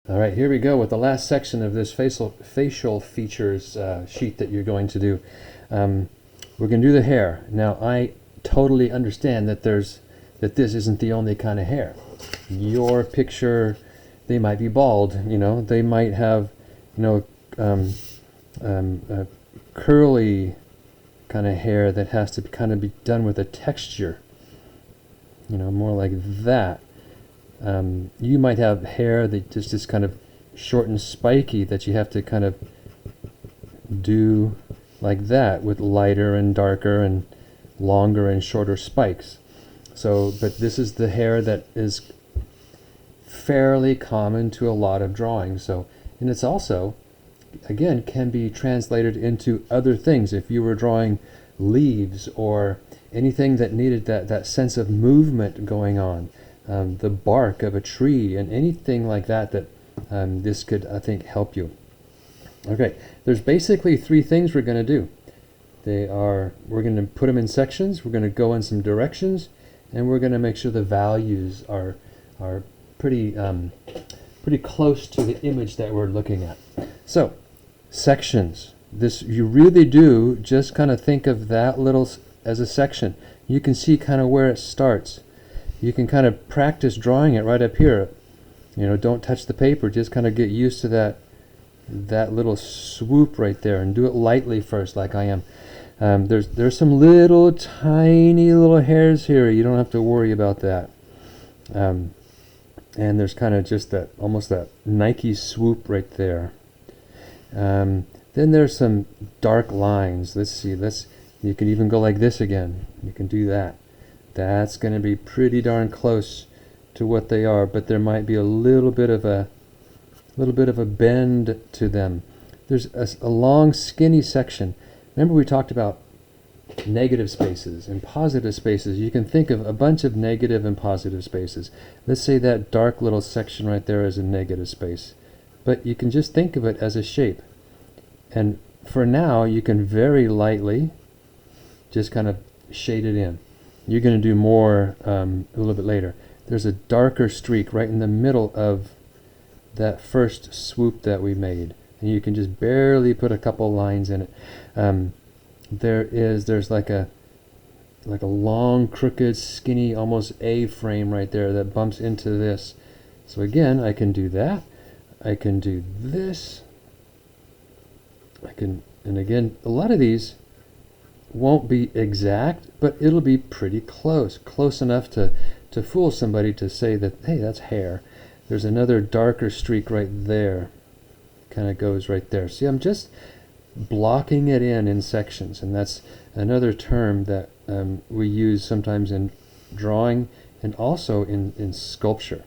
All right, here we go with the last section of this facial features sheet that you're going to do. We're going to do the hair. Now, I totally understand that this isn't the only kind of hair. Your picture, they might be bald. They might have, curly kind of hair that has to kind of be done with a texture. More like that. You might have hair that just kind of short and spiky that you have to kind of do like that with lighter and darker and longer and shorter spikes. But this is the hair that is fairly common to a lot of drawings. And it's also, again, can be translated into other things. If you were drawing leaves or anything that needed that sense of movement going on, the bark of a tree and anything like that this could, I think, help you. Okay, there's basically three things we're going to do. We're going to put them in sections, we're going to go in some directions, and we're going to make sure the values are pretty close to the image that we're looking at. So, sections. This, you really do just kind of think of that little as a section. You can see kind of where it starts. You can kind of practice drawing it right up here. Don't touch the paper. Just kind of get used to that little swoop right there, and do it lightly first, like I am. There's some little tiny little hairs here. You don't have to worry about that. And there's kind of just almost that Nike swoop right there. Then there's some dark lines. Let's see. You can even go like this again. You can do that. That's going to be pretty darn close to what they are, but there might be a little bit of a bend to them. There's a long skinny section. Remember we talked about negative spaces and positive spaces. You can think of a bunch of negative and positive spaces. Let's say that dark little section right there is a negative space, but you can just think of it as a shape. And for now, you can very lightly just kind of shade it in. You're going to do more a little bit later. There's a darker streak right in the middle of that first swoop that we made, and you can just barely put a couple lines in it. There's like a long, crooked, skinny, almost A-frame right there that bumps into this. So again, I can do that. I can do this. And again, a lot of these won't be exact, but it'll be pretty close enough to fool somebody to say that, hey, that's hair. There's another darker streak right there, kind of goes right there. See, I'm just blocking it in sections, and that's another term that we use sometimes in drawing and also in sculpture.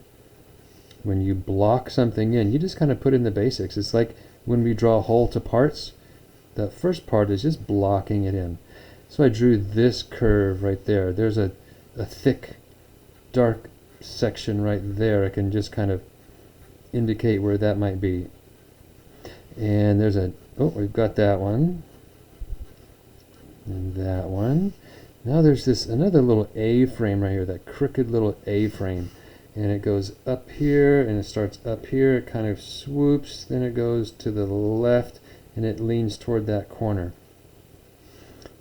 When you block something in, you just kind of put in the basics. It's like when we draw whole to parts, the first part is just blocking it in. So I drew this curve right there. There's a thick, dark section right there. I can just kind of indicate where that might be. And there's we've got that one. And that one. Now there's another little A-frame right here, that crooked little A-frame. And it goes up here, and it starts up here. It kind of swoops, then it goes to the left, and it leans toward that corner.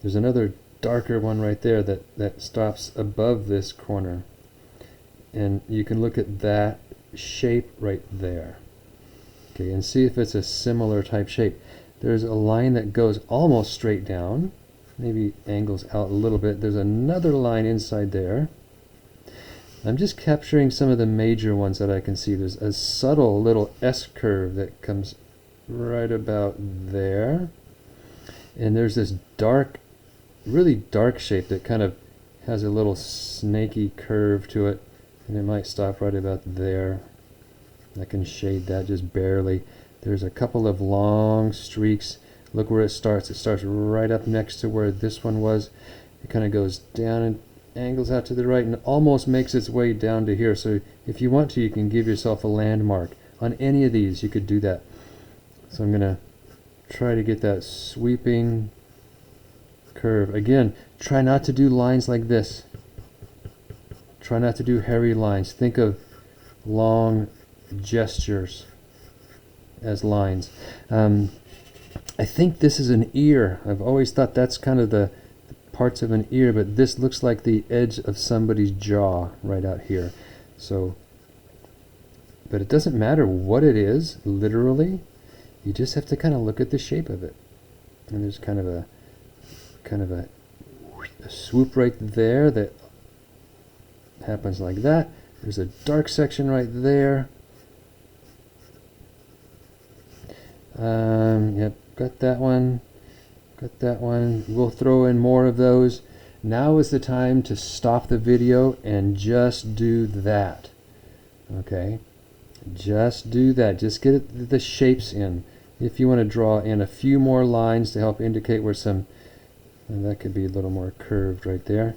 There's another darker one right there that stops above this corner. And you can look at that shape right there. Okay, and see if it's a similar type shape. There's a line that goes almost straight down, maybe angles out a little bit. There's another line inside there. I'm just capturing some of the major ones that I can see. There's a subtle little S-curve that comes right about there. And there's this dark, really dark shape that kind of has a little snaky curve to it. And it might stop right about there. I can shade that just barely. There's a couple of long streaks. Look where it starts. It starts right up next to where this one was. It kind of goes down and angles out to the right and almost makes its way down to here. So if you want to, you can give yourself a landmark. On any of these, you could do that. So I'm going to try to get that sweeping curve. Again, try not to do lines like this. Try not to do hairy lines. Think of long gestures. as lines. I think this is an ear. I've always thought that's kind of the parts of an ear, but this looks like the edge of somebody's jaw right out here. So, but it doesn't matter what it is, literally. You just have to kind of look at the shape of it. And there's kind of a swoop right there that happens like that. There's a dark section right there. Yep, got that one. Got that one. We'll throw in more of those. Now is the time to stop the video and just do that. Okay? Just do that. Just get the shapes in. If you want to draw in a few more lines to help indicate where some, and that could be a little more curved right there.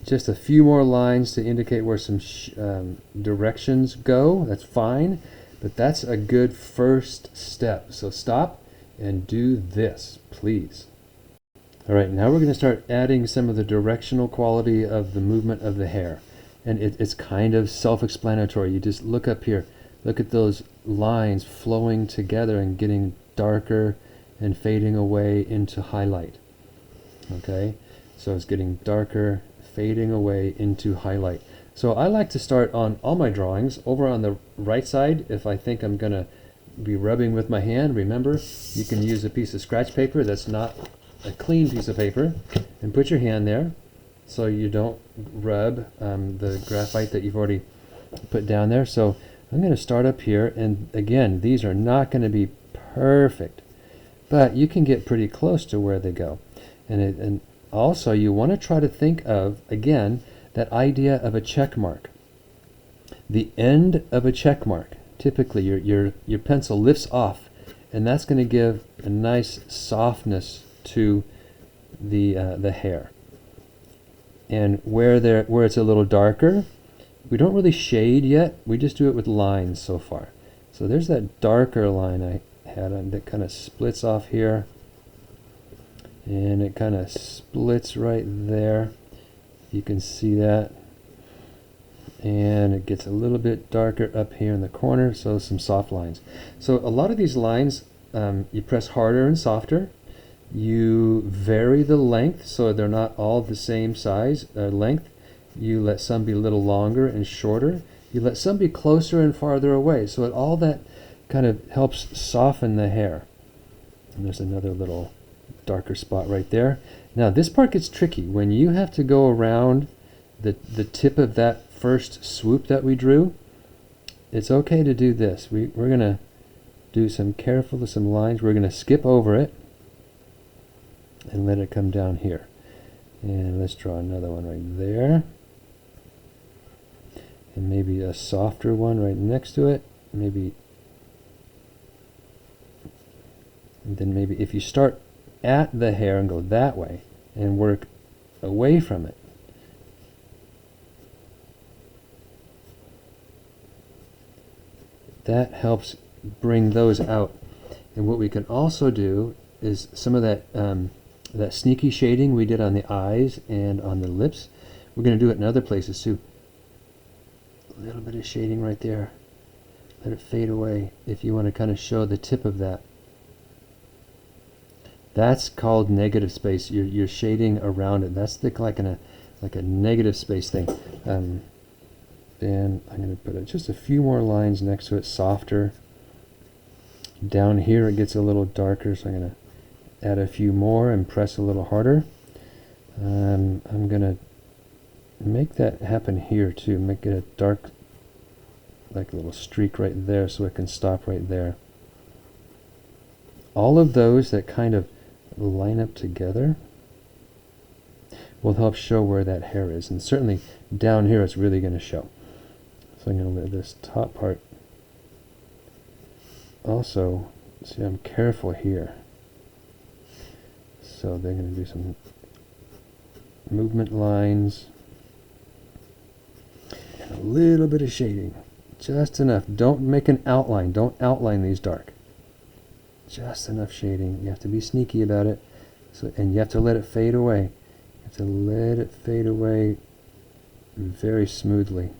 Just a few more lines to indicate where some directions go. That's fine, but that's a good first step. So stop and do this, please. All right, now we're going to start adding some of the directional quality of the movement of the hair. And it's kind of self-explanatory. You just look up here. Look at those lines flowing together and getting darker and fading away into highlight. Okay, so it's getting darker, fading away into highlight. So I like to start on all my drawings over on the right side. If I think I'm going to be rubbing with my hand, remember, you can use a piece of scratch paper that's not a clean piece of paper, and put your hand there so you don't rub the graphite that you've already put down there. So I'm going to start up here, and again, these are not going to be perfect, but you can get pretty close to where they go. And also you want to try to think of, again, that idea of a check mark. The end of a check mark, typically your pencil lifts off, and that's going to give a nice softness to the hair. And where it's a little darker, we don't really shade yet. We just do it with lines so far. So there's that darker line I had on that kind of splits off here, and it kind of splits right there. You can see that. And it gets a little bit darker up here in the corner, so some soft lines. So a lot of these lines, you press harder and softer. You vary the length so they're not all the same size length. You let some be a little longer and shorter. You let some be closer and farther away. So all that kind of helps soften the hair. And there's another little darker spot right there. Now this part gets tricky. When you have to go around the tip of that first swoop that we drew, it's okay to do this. We're going to do some lines. We're going to skip over it and let it come down here. And let's draw another one right there. And maybe a softer one right next to it. Maybe, and then maybe if you start at the hair and go that way and work away from it, that helps bring those out. And what we can also do is some of that that sneaky shading we did on the eyes and on the lips, we're going to do it in other places too. A little bit of shading right there. Let it fade away if you want to kind of show the tip of that. That's called negative space. You're shading around it. That's like a negative space thing. Then I'm going to put just a few more lines next to it, softer. Down here it gets a little darker, so I'm going to add a few more and press a little harder. I'm going to make that happen here too. Make it a dark, like a little streak right there so it can stop right there. All of those that kind of line up together will help show where that hair is. And certainly down here it's really going to show. So I'm going to let this top part also, see, I'm careful here. So they're going to do some movement lines and a little bit of shading. Just enough. Don't make an outline. Don't outline these dark. Just enough shading. You have to be sneaky about it. So, and you have to let it fade away. You have to let it fade away very smoothly.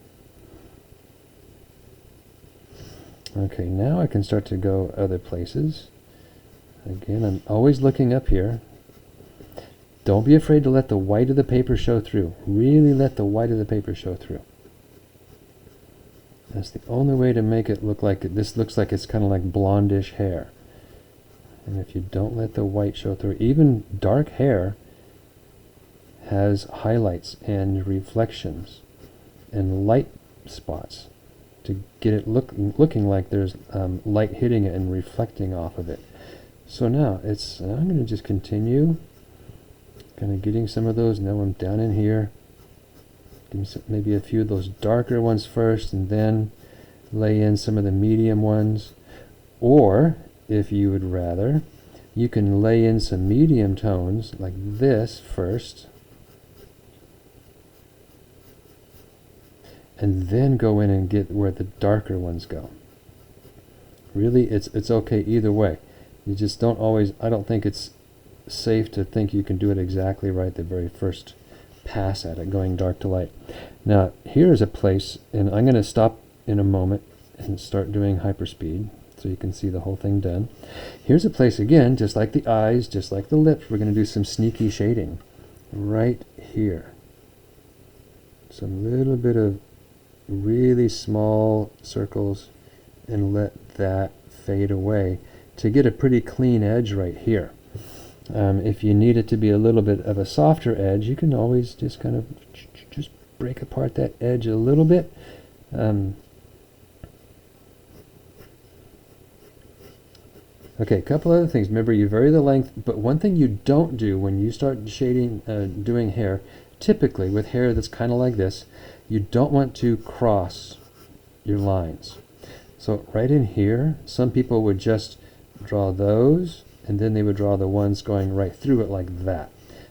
Okay, now I can start to go other places. Again, I'm always looking up here. Don't be afraid to let the white of the paper show through. Really let the white of the paper show through. That's the only way to make it look like it. This looks like it's kind of like blondish hair. And if you don't let the white show through, even dark hair has highlights and reflections and light spots to get it looking like there's light hitting it and reflecting off of it. So now I'm going to just continue kind of getting some of those. Now I'm down in here. Maybe a few of those darker ones first and then lay in some of the medium ones. Or, if you would rather, you can lay in some medium tones like this first. And then go in and get where the darker ones go. Really, it's okay either way. You just don't always, I don't think it's safe to think you can do it exactly right the very first pass at it, going dark to light. Now, here's a place, and I'm going to stop in a moment and start doing hyperspeed so you can see the whole thing done. Here's a place again, just like the eyes, just like the lips, we're going to do some sneaky shading right here. Some little bit of really small circles and let that fade away to get a pretty clean edge right here. If you need it to be a little bit of a softer edge, you can always just kind of just break apart that edge a little bit. Okay, a couple other things. Remember, you vary the length, but one thing you don't do when you start shading, doing hair, typically with hair that's kind of like this, you don't want to cross your lines. So right in here, some people would just draw those, and then they would draw the ones going right through it like that.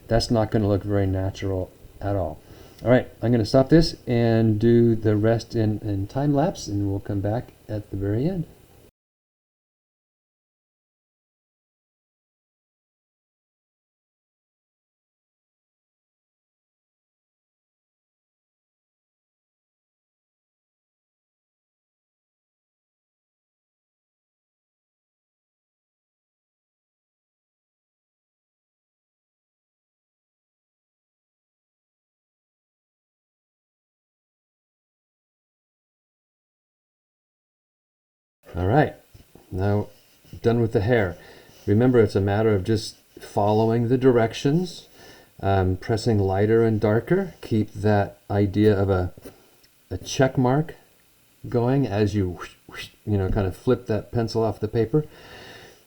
That's not going to look very natural at all. All right, I'm going to stop this and do the rest in time lapse, and we'll come back at the very end. All right, now done with the hair. Remember, it's a matter of just following the directions, pressing lighter and darker. Keep that idea of a check mark going as you kind of flip that pencil off the paper.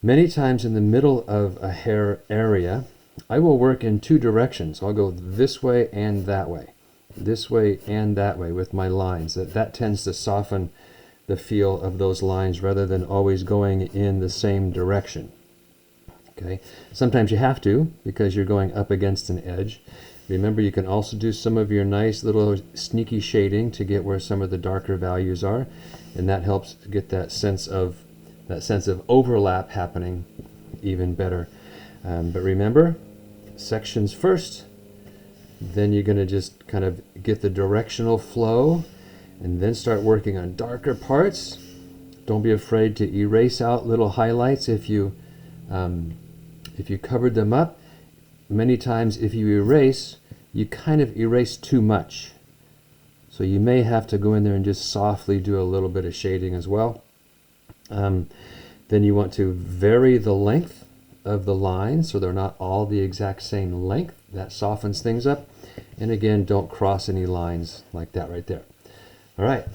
Many times in the middle of a hair area, I will work in two directions. I'll go this way and that way, this way and that way with my lines. That tends to soften the feel of those lines rather than always going in the same direction. Okay. Sometimes you have to because you're going up against an edge. Remember, you can also do some of your nice little sneaky shading to get where some of the darker values are, and that helps get that sense of overlap happening even better. But remember, sections first, then you're going to just kind of get the directional flow and then start working on darker parts. Don't be afraid to erase out little highlights if you covered them up. Many times if you erase, you kind of erase too much. So you may have to go in there and just softly do a little bit of shading as well. Then you want to vary the length of the lines so they're not all the exact same length. That softens things up. And again, don't cross any lines like that right there. All right,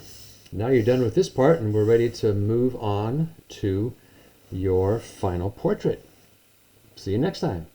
now you're done with this part and we're ready to move on to your final portrait. See you next time.